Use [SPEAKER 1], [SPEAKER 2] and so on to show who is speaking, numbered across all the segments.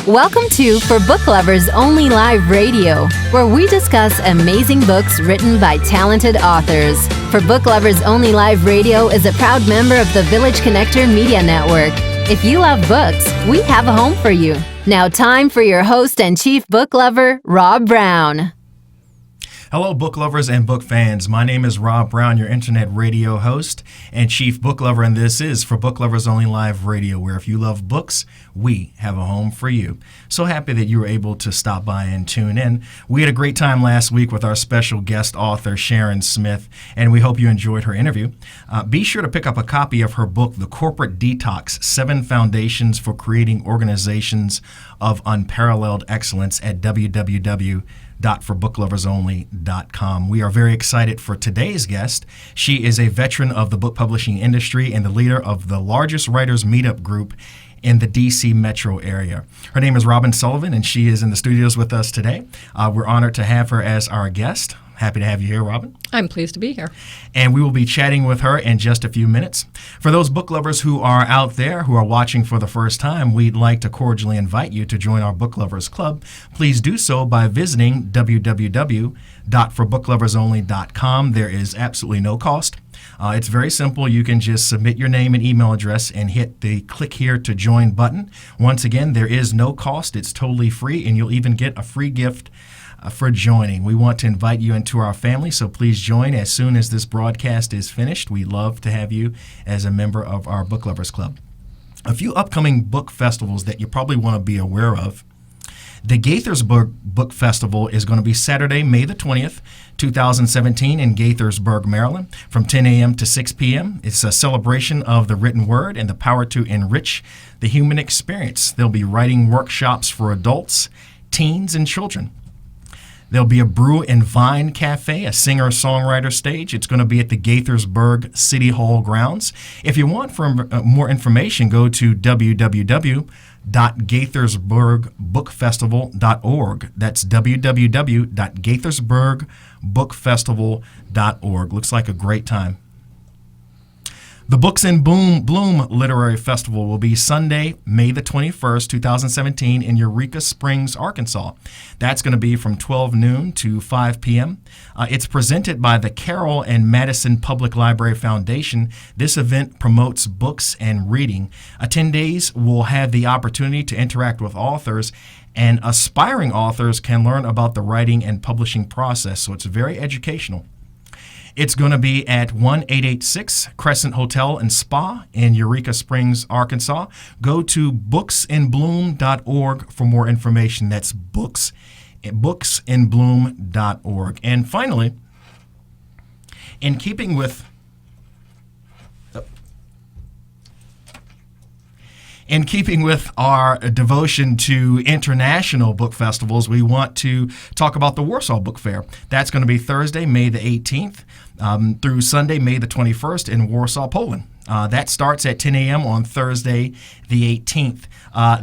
[SPEAKER 1] Welcome to For Book Lovers Only Live Radio, where we discuss amazing books written by talented authors. For Book Lovers Only Live Radio is a proud member of the Village Connector Media Network. If you love books, we have a home for you. Now time for your host and chief book lover, Rob Brown.
[SPEAKER 2] Hello, book lovers and book fans. My name is Rob Brown, your internet radio host and chief book lover, and this is For Book Lovers Only Live Radio, where if you love books, we have a home for you. So happy that you were able to stop by and tune in. We had a great time last week with our special guest author, Sharon Smith, and we hope you enjoyed her interview. Be sure to pick up a copy of her book, The Corporate Detox, 7 Foundations for Creating Organizations of Unparalleled Excellence at www.forbookloversonly.com. We are very excited for today's guest. She is a veteran of the book publishing industry and the leader of the largest writers meetup group in the D.C. metro area. Her name is Robin Sullivan, and she is in the studios with us today. We're honored to have her as our guest. Happy to have you here, Robin.
[SPEAKER 3] I'm pleased to be here.
[SPEAKER 2] And we will be chatting with her in just a few minutes. For those book lovers who are out there who are watching for the first time, we'd like to cordially invite you to join our Book Lovers Club. Please do so by visiting www.forbookloversonly.com. There is absolutely no cost. It's very simple. You can just submit your name and email address and hit the click here to join button. Once again, there is no cost. It's totally free, and you'll even get a free gift for joining. We want to invite you into our family, so please join as soon as this broadcast is finished. We'd love to have you as a member of our Book Lovers Club. A few upcoming book festivals that you probably want to be aware of. The Gaithersburg Book Festival is going to be Saturday, May the 20th, 2017 in Gaithersburg, Maryland, from 10 a.m. to 6 p.m. It's a celebration of the written word and the power to enrich the human experience. There'll be writing workshops for adults, teens, and children. There'll be a Brew and Vine Cafe, a singer-songwriter stage. It's going to be at the Gaithersburg City Hall grounds. If you want more information, go to www.gaithersburgbookfestival.org. That's www.gaithersburgbookfestival.org. Looks like a great time. The Books in Bloom Literary Festival will be Sunday, May the 21st, 2017 in Eureka Springs, Arkansas. That's going to be from 12 noon to 5 p.m. It's presented by the Carroll and Madison Public Library Foundation. This event promotes books and reading. 10 days will have the opportunity to interact with authors, and aspiring authors can learn about the writing and publishing process, so it's very educational. It's going to be at 1886 Crescent Hotel and Spa in Eureka Springs, Arkansas. Go to booksinbloom.org for more information. That's booksinbloom.org. And finally, in keeping with our devotion to international book festivals, we want to talk about the Warsaw Book Fair. That's going to be Thursday, May the 18th through Sunday, May the 21st in Warsaw, Poland. That starts at 10 a.m. on Thursday, the 18th.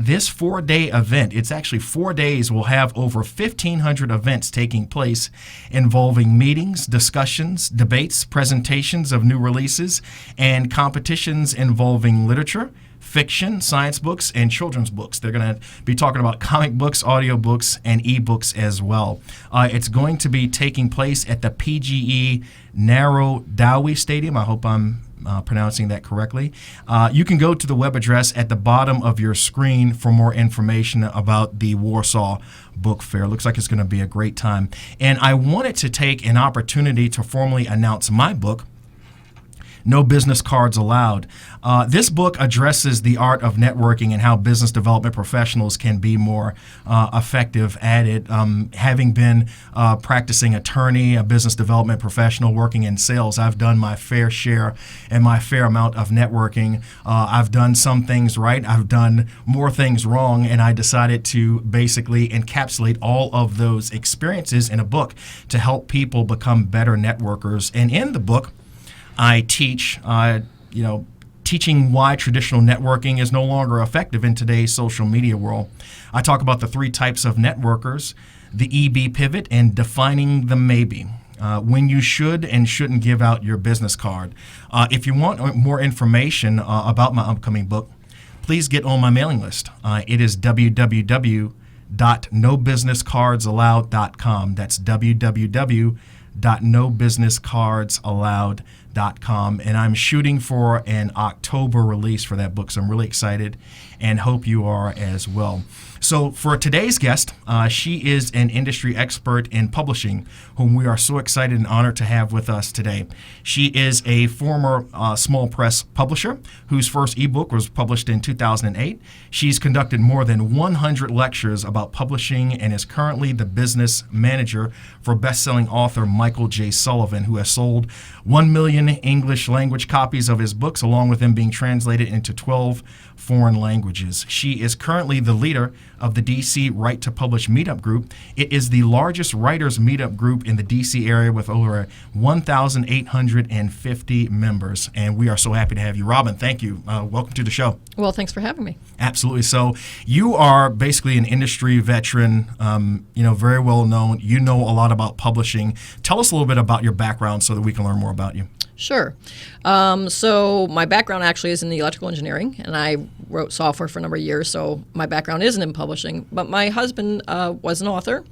[SPEAKER 2] This 4-day event, it's actually 4 days, will have over 1,500 events taking place involving meetings, discussions, debates, presentations of new releases, and competitions involving literature, fiction, science books, and children's books. They're going to be talking about comic books, audiobooks, and ebooks as well. It's going to be taking place at the PGE Narodowy Stadium. I hope I'm pronouncing that correctly. You can go to the web address at the bottom of your screen for more information about the Warsaw Book Fair. Looks like it's going to be a great time. And I wanted to take an opportunity to formally announce my book, No Business Cards Allowed. This book addresses the art of networking and how business development professionals can be more effective at it. Having been a practicing attorney, a business development professional working in sales, I've done my fair share and my fair amount of networking. I've done some things right. I've done more things wrong, and I decided to basically encapsulate all of those experiences in a book to help people become better networkers. And in the book, I teach, teaching why traditional networking is no longer effective in today's social media world. I talk about the 3 types of networkers, the EB pivot, and defining the maybe. When you should and shouldn't give out your business card. If you want more information about my upcoming book, please get on my mailing list. It is www.nobusinesscardsallowed.com. That's www.nobusinesscardsallowed.com. And I'm shooting for an October release for that book, so I'm really excited and hope you are as well. So for today's guest, she is an industry expert in publishing, whom we are so excited and honored to have with us today. She is a former small press publisher whose first ebook was published in 2008. She's conducted more than 100 lectures about publishing and is currently the business manager for best-selling author Michael J. Sullivan, who has sold 1 million English language copies of his books, along with them being translated into 12 foreign languages. She is currently the leader of the DC Right to Publish Meetup Group. It is the largest writers meetup group in the DC area with over 1,850 members. And we are so happy to have you. Robin, thank you. Welcome to the show.
[SPEAKER 3] Well, thanks for having me.
[SPEAKER 2] Absolutely. So you are basically an industry veteran, very well known. You know a lot about publishing. Tell us a little bit about your background so that we can learn more about you.
[SPEAKER 3] Sure. So my background actually is in the electrical engineering, and I wrote software for a number of years, so my background isn't in publishing. But my husband was an author,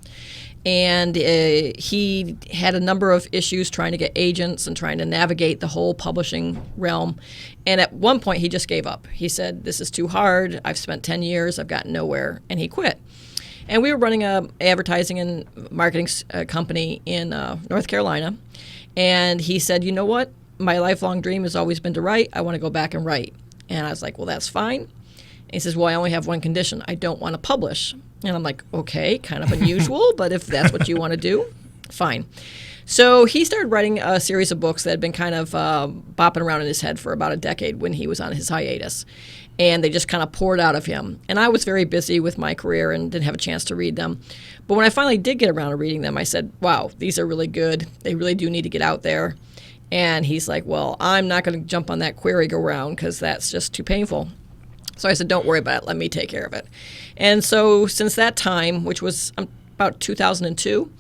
[SPEAKER 3] and he had a number of issues trying to get agents and trying to navigate the whole publishing realm. And at one point, he just gave up. He said, "This is too hard. I've spent 10 years. I've gotten nowhere," and he quit. And we were running a advertising and marketing company in North Carolina. And he said, "You know what? My lifelong dream has always been to write. I want to go back and write." And I was like, "Well, that's fine." And he says, "Well, I only have one condition. I don't want to publish." And I'm like, "Okay, kind of unusual, but if that's what you want to do, fine." So he started writing a series of books that had been kind of bopping around in his head for about a decade when he was on his hiatus. And they just kind of poured out of him. And I was very busy with my career and didn't have a chance to read them. But when I finally did get around to reading them, I said, "Wow, these are really good. They really do need to get out there." And he's like, "Well, I'm not going to jump on that query-go-round because that's just too painful." So I said, "Don't worry about it. Let me take care of it." And so since that time, which was about 2002,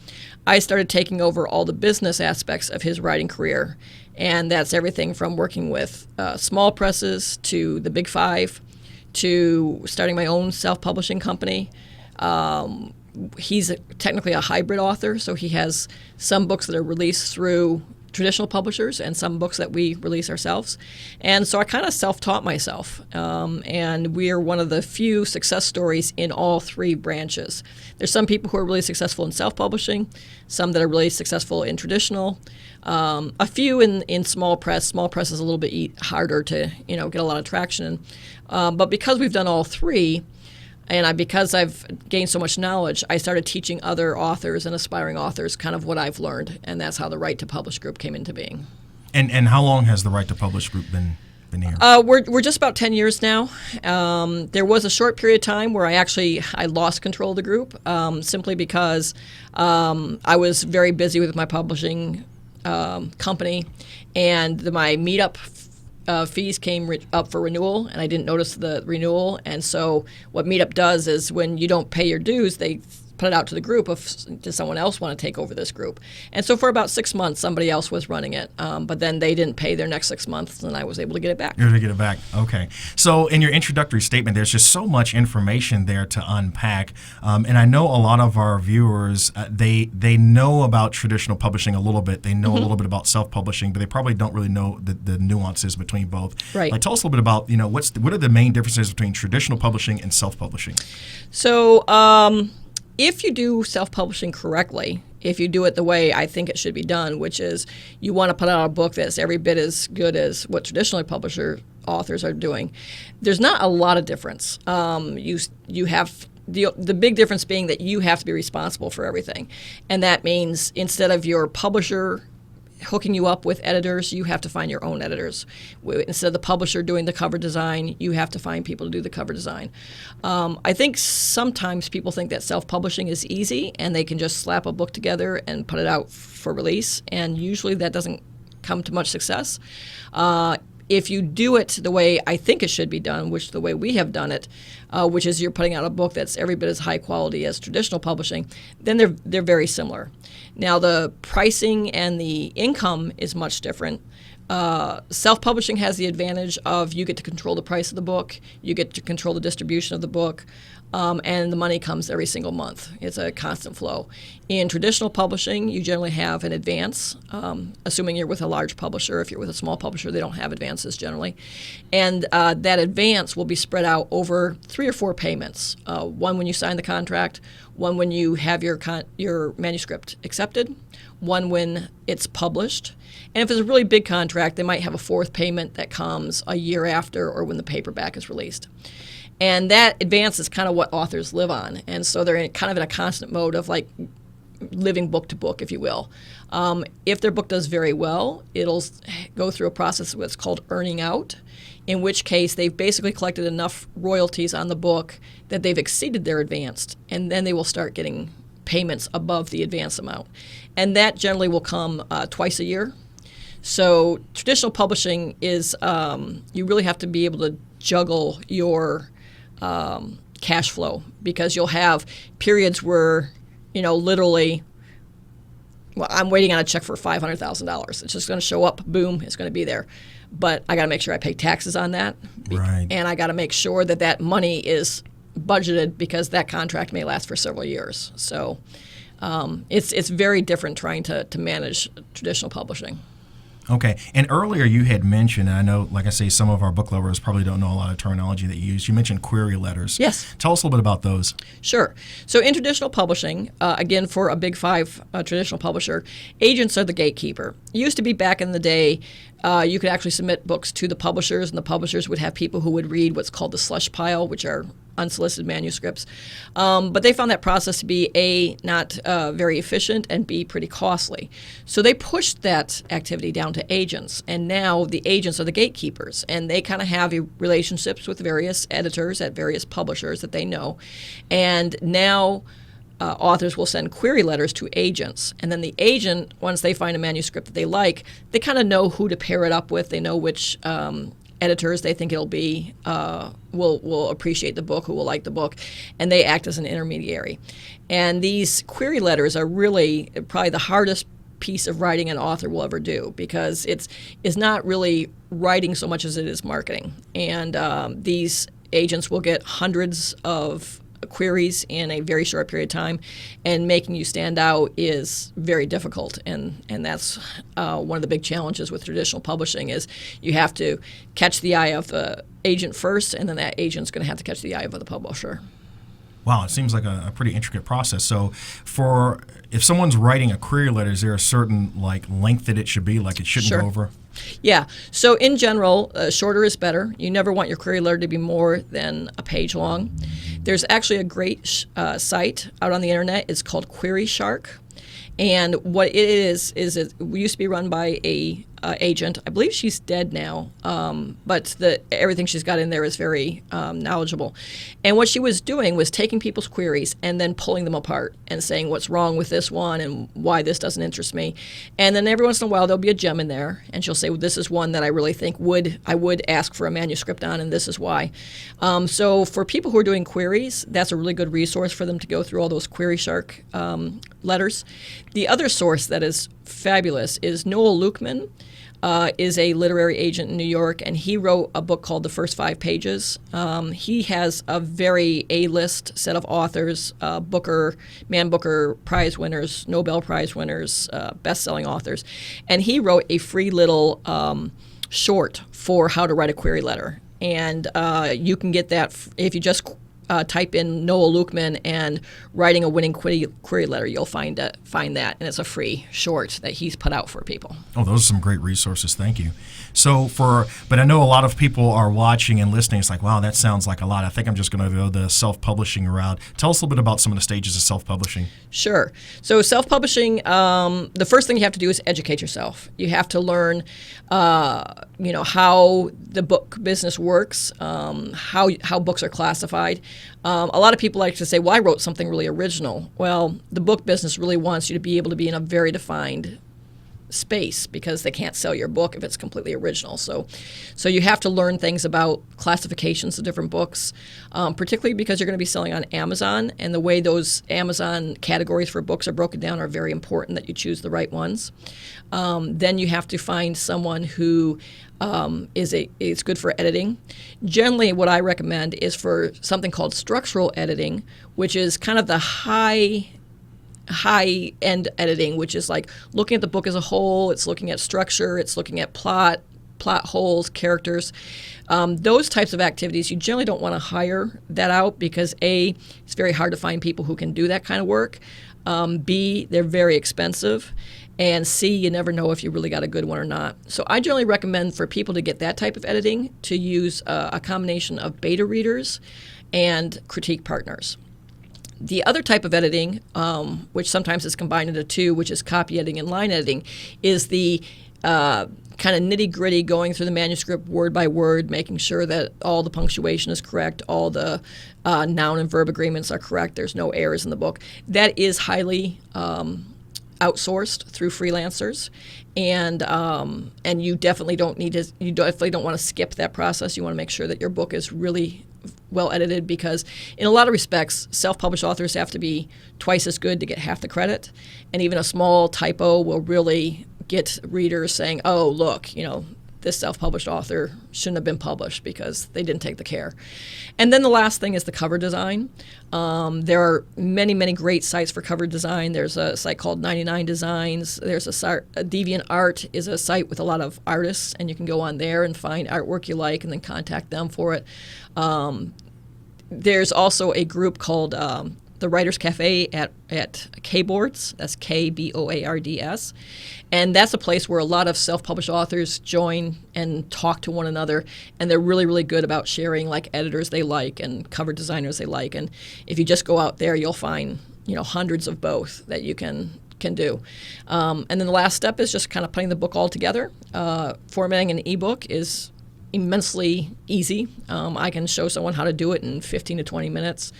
[SPEAKER 3] I started taking over all the business aspects of his writing career. And that's everything from working with small presses to the Big Five to starting my own self-publishing company. He's technically a hybrid author, so he has some books that are released through traditional publishers and some books that we release ourselves. And so I kind of self-taught myself. And we are one of the few success stories in all three branches. There's some people who are really successful in self-publishing, some that are really successful in traditional, a few in small press. Small press is a little bit harder to get a lot of traction. But because we've done all three, and because I've gained so much knowledge, I started teaching other authors and aspiring authors kind of what I've learned, and that's how the Right to Publish Group came into being.
[SPEAKER 2] And how long has the Right to Publish Group been here?
[SPEAKER 3] We're just about 10 years now. There was a short period of time where I lost control of the group simply because I was very busy with my publishing company, and my meetup fees came up for renewal, and I didn't notice the renewal. And so what Meetup does is when you don't pay your dues, they put it out to the group does someone else want to take over this group? And so for about 6 months, somebody else was running it. But then they didn't pay their next 6 months, and I was able to get it back.
[SPEAKER 2] You're able to get it back. Okay. So in your introductory statement, there's just so much information there to unpack. And I know a lot of our viewers, they know about traditional publishing a little bit. They know a little bit about self-publishing, but they probably don't really know the nuances between both.
[SPEAKER 3] Right.
[SPEAKER 2] Like, tell us a little bit about, what are the main differences between traditional publishing and self-publishing?
[SPEAKER 3] So, if you do self-publishing correctly, if you do it the way I think it should be done, which is you want to put out a book that's every bit as good as what traditionally publisher authors are doing, there's not a lot of difference. You have the big difference being that you have to be responsible for everything, and that means instead of your publisher hooking you up with editors, you have to find your own editors. Instead of the publisher doing the cover design, you have to find people to do the cover design. I think sometimes people think that self-publishing is easy and they can just slap a book together and put it out for release, and usually that doesn't come to much success. If you do it the way I think it should be done, which the way we have done it, which is you're putting out a book that's every bit as high quality as traditional publishing, then they're very similar. Now the pricing and the income is much different, Self-publishing has the advantage of you get to control the price of the book, you get to control the distribution of the book, and the money comes every single month. It's a constant flow. In traditional publishing, you generally have an advance, assuming you're with a large publisher. If you're with a small publisher, they don't have advances generally. And that advance will be spread out over 3 or 4 payments. One when you sign the contract, one when you have your manuscript accepted, one when it's published. And if it's a really big contract, they might have a 4th payment that comes a year after or when the paperback is released. And that advance is kind of what authors live on. And so they're kind of in a constant mode of like living book to book, if you will. If their book does very well, it'll go through a process of what's called earning out, in which case they've basically collected enough royalties on the book that they've exceeded their advance, and then they will start getting payments above the advance amount. And that generally will come twice a year. So traditional publishing is you really have to be able to juggle your cash flow, because you'll have periods where, literally, well, I'm waiting on a check for $500,000. It's just going to show up, boom, it's going to be there. But I got to make sure I pay taxes on that.
[SPEAKER 2] Right.
[SPEAKER 3] And I got to make sure that that money is budgeted, because that contract may last for several years. So it's very different trying to manage traditional publishing.
[SPEAKER 2] Okay. And earlier you had mentioned, and I know, like I say, some of our book lovers probably don't know a lot of terminology that you use. You mentioned query letters.
[SPEAKER 3] Yes.
[SPEAKER 2] Tell us a little bit about those.
[SPEAKER 3] Sure. So in traditional publishing, again, for a big 5 traditional publisher, agents are the gatekeeper. It used to be back in the day, you could actually submit books to the publishers, and the publishers would have people who would read what's called the slush pile, which are unsolicited manuscripts. But they found that process to be A, not very efficient, and B, pretty costly. So they pushed that activity down to agents, and now the agents are the gatekeepers, and they kind of have relationships with various editors at various publishers that they know. And now authors will send query letters to agents, and then the agent, once they find a manuscript that they like, they kind of know who to pair it up with. They know which editors they think it'll be will appreciate the book, who will like the book, and they act as an intermediary. And these query letters are really probably the hardest piece of writing an author will ever do, because it's not really writing so much as it is marketing. And these agents will get hundreds of queries in a very short period of time, and making you stand out is very difficult. And that's one of the big challenges with traditional publishing, is you have to catch the eye of the agent first, and then that agent's going to have to catch the eye of the publisher.
[SPEAKER 2] Wow, it seems like a pretty intricate process. So if someone's writing a query letter, is there a certain length that it should be? Like it shouldn't
[SPEAKER 3] Sure.
[SPEAKER 2] go over?
[SPEAKER 3] Yeah. So in general, shorter is better. You never want your query letter to be more than a page long. There's actually a great site out on the internet. It's called Query Shark. And what it is it used to be run by a agent. I believe she's dead now, but everything she's got in there is very knowledgeable. And what she was doing was taking people's queries and then pulling them apart and saying what's wrong with this one and why this doesn't interest me. And then every once in a while there'll be a gem in there, and she'll say, well, this is one that I really think I would ask for a manuscript on, and this is why. So for people who are doing queries, that's a really good resource for them to go through all those Query Shark letters. The other source that is fabulous is Noel Lukeman. Is a literary agent in New York, and he wrote a book called The First 5 Pages. He has a very A-list set of authors, Man Booker Prize winners, Nobel Prize winners, best-selling authors, and he wrote a free little short for how to write a query letter. And you can get that if you just type in Noel Lukeman and writing a winning query letter, you'll find that, and it's a free short that he's put out for people.
[SPEAKER 2] Oh, those are some great resources. Thank you. But I know a lot of people are watching and listening. It's like, wow, that sounds like a lot. I think I'm just going to go the self-publishing route. Tell us a little bit about some of the stages of self-publishing.
[SPEAKER 3] Sure. So self-publishing, the first thing you have to do is educate yourself. You have to learn, how the book business works, how books are classified. A lot of people like to say, well, I wrote something really original. Well, the book business really wants you to be able to be in a very defined space because they can't sell your book if it's completely original. So you have to learn things about classifications of different books, particularly because you're going to be selling on Amazon, and the way those Amazon categories for books are broken down are very important that you choose the right ones. Then you have to find someone who is good for editing. Generally, what I recommend is for something called structural editing, which is kind of the high-end editing, which is like looking at the book as a whole. It's looking at structure. It's looking at plot holes, characters. Those types of activities, you generally don't want to hire that out because A, it's very hard to find people who can do that kind of work. B, they're very expensive. And C, you never know if you really got a good one or not. So I generally recommend for people to get that type of editing to use a combination of beta readers and critique partners. The other type of editing, which sometimes is combined into two, which is copy editing and line editing, is the kind of nitty-gritty going through the manuscript word by word, making sure that all the punctuation is correct, all the noun and verb agreements are correct, there's no errors in the book. That is highly outsourced through freelancers, and you definitely don't want to skip that process. You want to make sure that your book is really well edited, because in a lot of respects, self-published authors have to be twice as good to get half the credit, and even a small typo will really get readers saying, oh, look, this self-published author shouldn't have been published because they didn't take the care. And then the last thing is the cover design. There are many, many great sites for cover design. There's a site called 99 Designs. There's a DeviantArt is a site with a lot of artists, and you can go on there and find artwork you like and then contact them for it. There's also a group called the Writers Cafe at Kboards. That's Kboards. And that's a place where a lot of self-published authors join and talk to one another, and they're really, really good about sharing like editors they like and cover designers they like. And if you just go out there, you'll find hundreds of both that you can do. And then the last step is just kind of putting the book all together. Formatting an ebook is immensely easy. I can show someone how to do it in 15 to 20 minutes.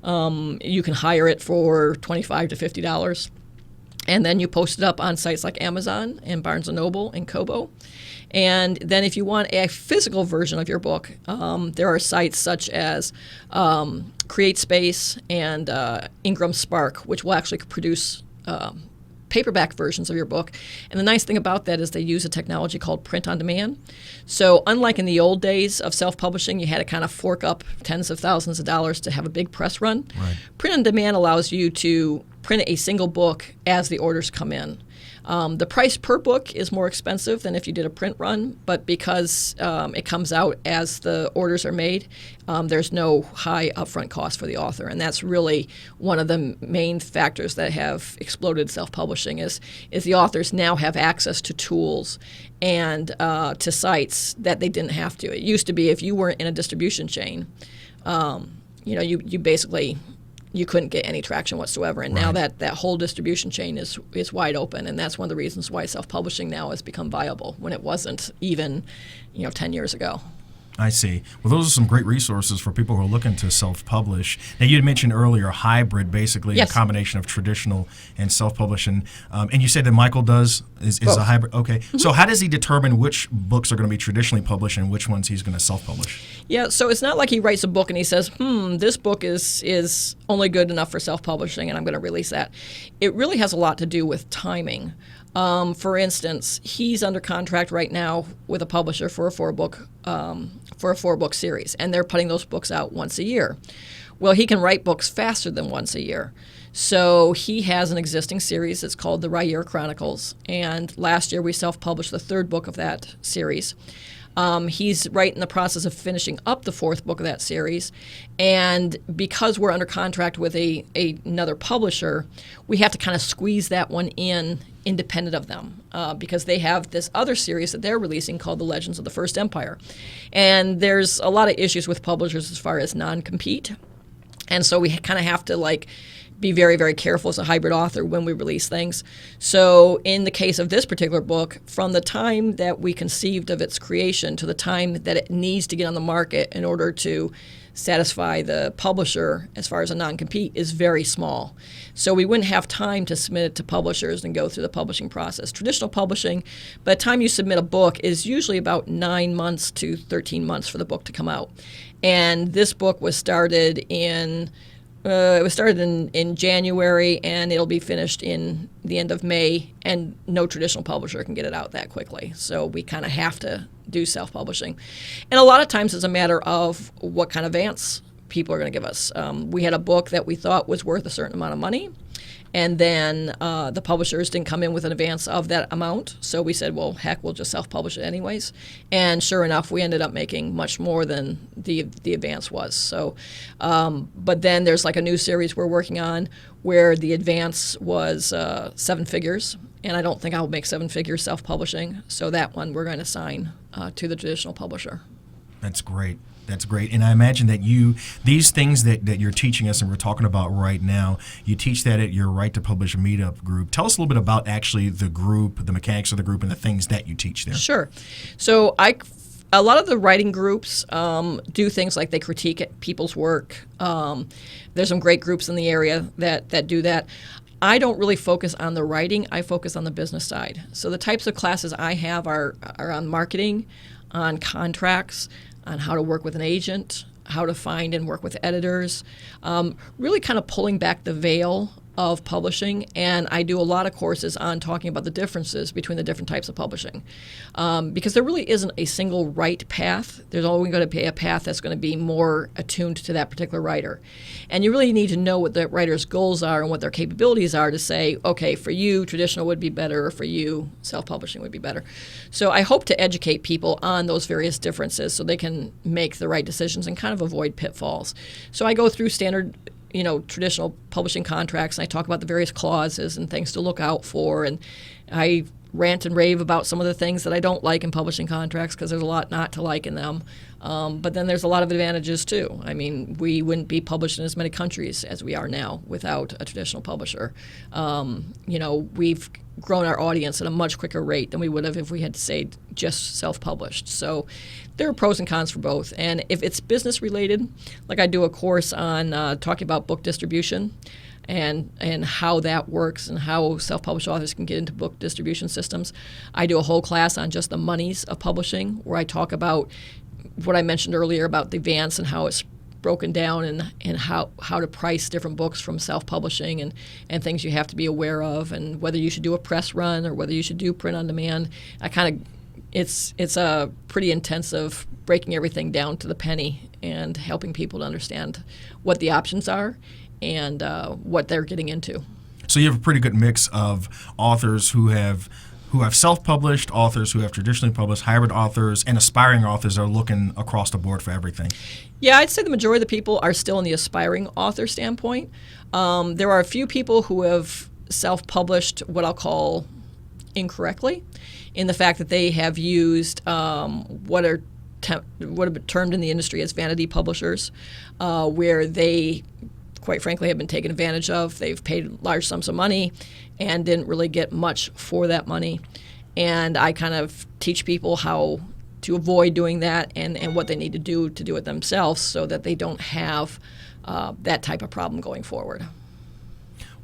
[SPEAKER 3] You can hire it for $25 to $50. And then you post it up on sites like Amazon and Barnes & Noble and Kobo. And then if you want a physical version of your book, there are sites such as CreateSpace and Ingram Spark, which will actually produce paperback versions of your book. And the nice thing about that is they use a technology called print on demand. So unlike in the old days of self-publishing, you had to kind of fork up tens of thousands of dollars to have a big press run. Right. Print on demand allows you to print a single book as the orders come in. The price per book is more expensive than if you did a print run, but because it comes out as the orders are made, there's no high upfront cost for the author. And that's really one of the main factors that have exploded self-publishing is the authors now have access to tools and to sites that they didn't have to. It used to be if you weren't in a distribution chain, you basically you couldn't get any traction whatsoever. And now that whole distribution chain is wide open, and that's one of the reasons why self-publishing now has become viable when it wasn't even 10 years ago.
[SPEAKER 2] I see. Well, those are some great resources for people who are looking to self-publish. Now, you had mentioned earlier hybrid, basically a combination of traditional and self-publishing. And you said that Michael is a hybrid. Okay. Mm-hmm. So how does he determine which books are going to be traditionally published and which ones he's going to self-publish?
[SPEAKER 3] Yeah, so it's not like he writes a book and he says, this book is only good enough for self-publishing and I'm going to release that. It really has a lot to do with timing. For instance, he's under contract right now with a publisher for a four-book series, and they're putting those books out once a year. Well, he can write books faster than once a year. So he has an existing series that's called the Ryer Chronicles, and last year we self-published the third book of that series. He's right in the process of finishing up the fourth book of that series, and because we're under contract with another publisher, we have to kind of squeeze that one in independent of them because they have this other series that they're releasing called The Legends of the First Empire. And there's a lot of issues with publishers as far as non-compete. And so we kind of have to be very, very careful as a hybrid author when we release things. So in the case of this particular book, from the time that we conceived of its creation to the time that it needs to get on the market in order to satisfy the publisher as far as a non-compete is very small. So we wouldn't have time to submit it to publishers and go through the publishing process. Traditional publishing, by the time you submit a book, is usually about 9 months to 13 months for the book to come out. And this book was started in January, and it'll be finished in the end of May, and no traditional publisher can get it out that quickly. So we kind of have to do self-publishing. And a lot of times it's a matter of what kind of advance people are going to give us. We had a book that we thought was worth a certain amount of money, and then the publishers didn't come in with an advance of that amount. So we said, well, heck, we'll just self-publish it anyways. And sure enough, we ended up making much more than the advance was. So, but then there's like a new series we're working on where the advance was 7 figures. And I don't think I'll make 7 figures self-publishing. So that one we're going to assign to the traditional publisher.
[SPEAKER 2] That's great. That's great. And I imagine that these things that you're teaching us and we're talking about right now, you teach that at your Right to Publish Meetup group. Tell us a little bit about actually the group, the mechanics of the group, and the things that you teach there.
[SPEAKER 3] Sure. So a lot of the writing groups do things like they critique people's work. There's some great groups in the area that do that. I don't really focus on the writing. I focus on the business side. So the types of classes I have are on marketing, on contracts, on how to work with an agent, how to find and work with editors, really kind of pulling back the veil of publishing. And I do a lot of courses on talking about the differences between the different types of publishing, because there really isn't a single right path. There's always going to be a path that's going to be more attuned to that particular writer. And you really need to know what the writer's goals are and what their capabilities are to say, okay, for you, traditional would be better, or for you, self-publishing would be better. So I hope to educate people on those various differences so they can make the right decisions and kind of avoid pitfalls. So I go through standard traditional publishing contracts, and I talk about the various clauses and things to look out for, and I rant and rave about some of the things that I don't like in publishing contracts because there's a lot not to like in them. But then there's a lot of advantages too. I mean, we wouldn't be published in as many countries as we are now without a traditional publisher. We've grown our audience at a much quicker rate than we would have if we had stayed just self-published. So there are pros and cons for both. And if it's business related, like I do a course on talking about book distribution and how that works and how self-published authors can get into book distribution systems. I do a whole class on just the monies of publishing where I talk about what I mentioned earlier about the advance and how it's broken down and how to price different books from self-publishing and things you have to be aware of and whether you should do a press run or whether you should do print on demand. It's a pretty intensive breaking everything down to the penny and helping people to understand what the options are and what they're getting into.
[SPEAKER 2] So you have a pretty good mix of authors who have self-published, authors who have traditionally published, hybrid authors, and aspiring authors are looking across the board for everything.
[SPEAKER 3] Yeah, I'd say the majority of the people are still in the aspiring author standpoint. There are a few people who have self-published what I'll call incorrectly, in the fact that they have used what are termed in the industry as vanity publishers, where they, quite frankly, have been taken advantage of. They've paid large sums of money and didn't really get much for that money. And I kind of teach people how to avoid doing that and what they need to do it themselves so that they don't have that type of problem going forward.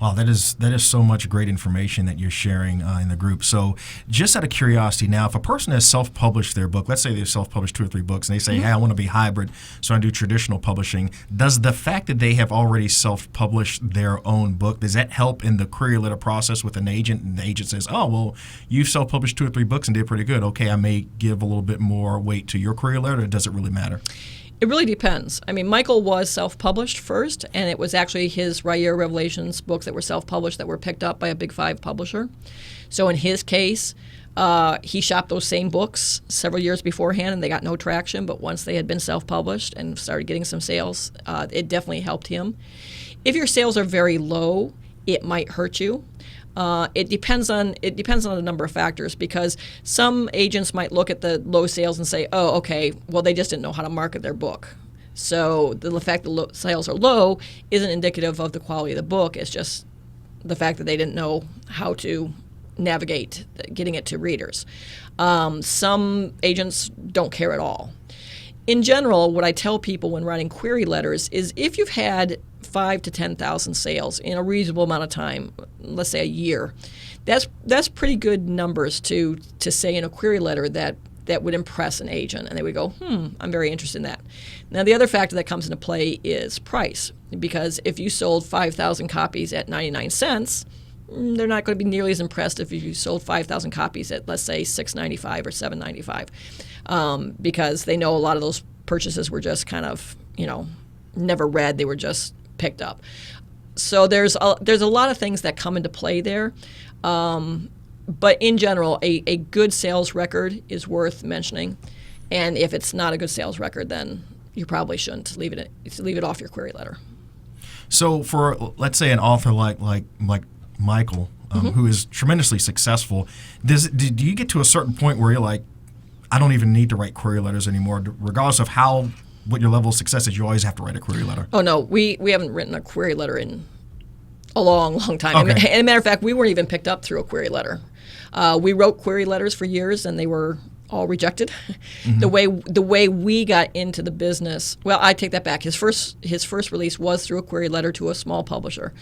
[SPEAKER 2] Wow, that is so much great information that you're sharing in the group. So just out of curiosity now, if a person has self-published their book, let's say they've self-published 2 or 3 books, and they say, hey, I want to be hybrid, so I do traditional publishing, does the fact that they have already self-published their own book, does that help in the query letter process with an agent? And the agent says, oh, well, you've self-published 2 or 3 books and did pretty good. Okay, I may give a little bit more weight to your query letter, or does it really matter?
[SPEAKER 3] It really depends. I mean, Michael was self-published first, and it was actually his Raya Revelations books that were self-published that were picked up by a Big 5 publisher. So in his case, he shopped those same books several years beforehand, and they got no traction. But once they had been self-published and started getting some sales, it definitely helped him. If your sales are very low, it might hurt you. It depends on a number of factors, because some agents might look at the low sales and say, oh, okay, well, they just didn't know how to market their book. So the fact that sales are low isn't indicative of the quality of the book. It's just the fact that they didn't know how to navigate getting it to readers. Some agents don't care at all. In general, what I tell people when writing query letters is if you've had 5,000 to 10,000 sales in a reasonable amount of time, let's say a year, that's pretty good numbers to say in a query letter that would impress an agent, and they would go, I'm very interested in that. Now, the other factor that comes into play is price, because if you sold 5,000 copies at 99 cents, they're not going to be nearly as impressed if you sold 5,000 copies at, let's say, $6.95 or $7.95, because they know a lot of those purchases were just kind of, never read. They were just picked up. So there's a lot of things that come into play there. But in general, a good sales record is worth mentioning. And if it's not a good sales record, then you probably shouldn't leave it off your query letter.
[SPEAKER 2] So for, let's say, an author like Michael, who is tremendously successful, do you get to a certain point where you're like, I don't even need to write query letters anymore, regardless of what your level of success is, you always have to write a query letter? Oh,
[SPEAKER 3] no, we haven't written a query letter in a long, long time.
[SPEAKER 2] Okay.
[SPEAKER 3] And a matter of fact, we weren't even picked up through a query letter. We wrote query letters for years, and they were all rejected. Mm-hmm. The way we got into the business, well, I take that back. His first release was through a query letter to a small publisher,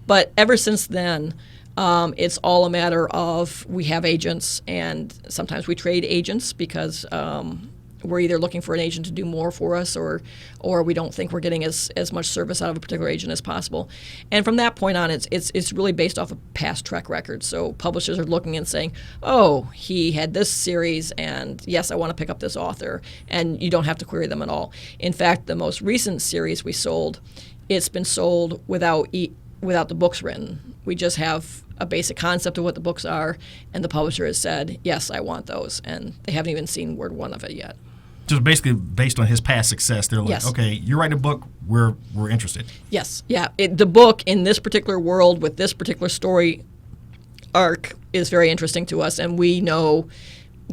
[SPEAKER 3] but ever since then, it's all a matter of we have agents, and sometimes we trade agents because we're either looking for an agent to do more for us, or we don't think we're getting as much service out of a particular agent as possible. And from that point on, it's really based off of past track record. So publishers are looking and saying, oh, he had this series, and yes, I want to pick up this author, and you don't have to query them at all. In fact, the most recent series we sold, it's been sold without the books written. We just have a basic concept of what the books are, and the publisher has said, yes, I want those, and they haven't even seen word one of it yet.
[SPEAKER 2] Just basically based on his past success, they're like,
[SPEAKER 3] yes.
[SPEAKER 2] Okay, you write a book, we're interested.
[SPEAKER 3] Yes, yeah. The book in this particular world with this particular story arc is very interesting to us, and we know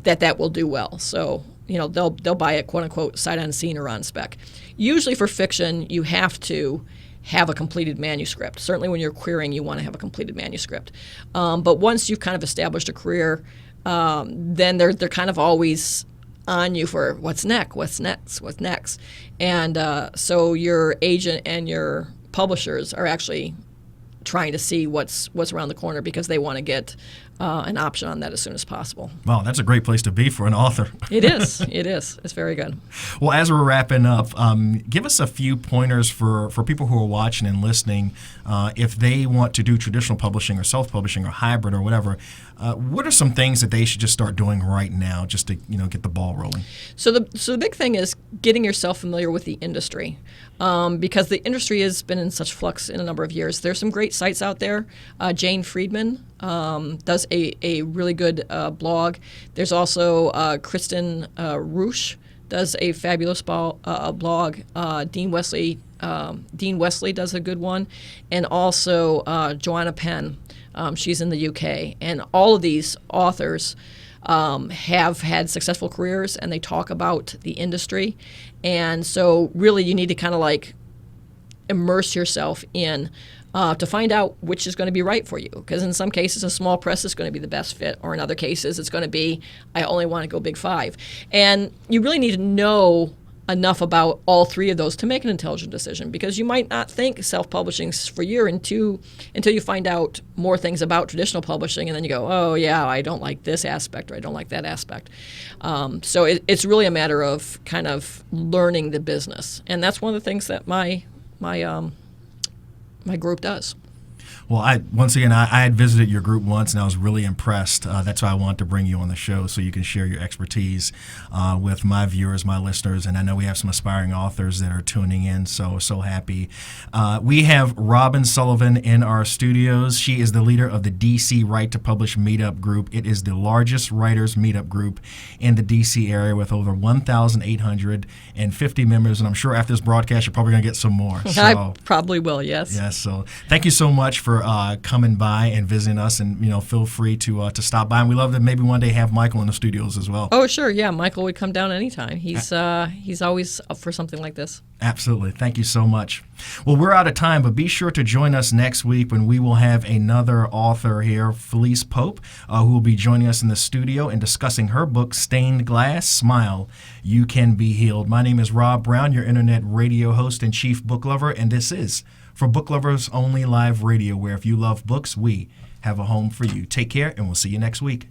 [SPEAKER 3] that will do well. So, they'll buy it, quote unquote, sight unseen or on spec. Usually for fiction, you have to have a completed manuscript. Certainly when you're querying, you want to have a completed manuscript. But once you've kind of established a career, then they're kind of always on you for what's next. And so your agent and your publishers are actually trying to see what's around the corner because they want to get an option on that as soon as possible.
[SPEAKER 2] Wow, that's a great place to be for an author.
[SPEAKER 3] It is. It's very good.
[SPEAKER 2] Well, as we're wrapping up, give us a few pointers for people who are watching and listening. If they want to do traditional publishing or self-publishing or hybrid or whatever, what are some things that they should just start doing right now just to get the ball rolling? So
[SPEAKER 3] the big thing is getting yourself familiar with the industry, because the industry has been in such flux in a number of years. There's some great sites out there. Jane Friedman does a really good blog. There's also Kristen Rusch does a fabulous blog. Dean Wesley does a good one, and also Joanna Penn. She's in the UK, and all of these authors have had successful careers, and they talk about the industry. And so really you need to kind of like immerse yourself in to find out which is going to be right for you. Because in some cases, a small press is going to be the best fit, or in other cases, it's going to be, I only want to go big 5. And you really need to know enough about all three of those to make an intelligent decision, because you might not think self-publishing's for you until you find out more things about traditional publishing, and then you go, oh yeah, I don't like this aspect, or I don't like that aspect. So it's really a matter of kind of learning the business, and that's one of the things that my group does.
[SPEAKER 2] Well, I had visited your group once, and I was really impressed. That's why I want to bring you on the show, so you can share your expertise with my viewers, my listeners, and I know we have some aspiring authors that are tuning in, so happy. We have Robin Sullivan in our studios. She is the leader of the DC Write to Publish Meetup Group. It is the largest writers meetup group in the DC area with over 1,850 members, and I'm sure after this broadcast you're probably going to get some more.
[SPEAKER 3] So. I probably will, yes.
[SPEAKER 2] Yes, so thank you so much much for coming by and visiting us, and feel free to stop by. And we love to maybe one day have Michael in the studios as well.
[SPEAKER 3] Oh, sure, yeah. Michael would come down anytime. He's always up for something like this.
[SPEAKER 2] Absolutely. Thank you so much. Well, we're out of time, but be sure to join us next week when we will have another author here, Felice Pope, who will be joining us in the studio and discussing her book, Stained Glass, Smile, You Can Be Healed. My name is Rob Brown, your internet radio host and chief book lover, and this is For Book Lovers Only Live Radio, where if you love books, we have a home for you. Take care, and we'll see you next week.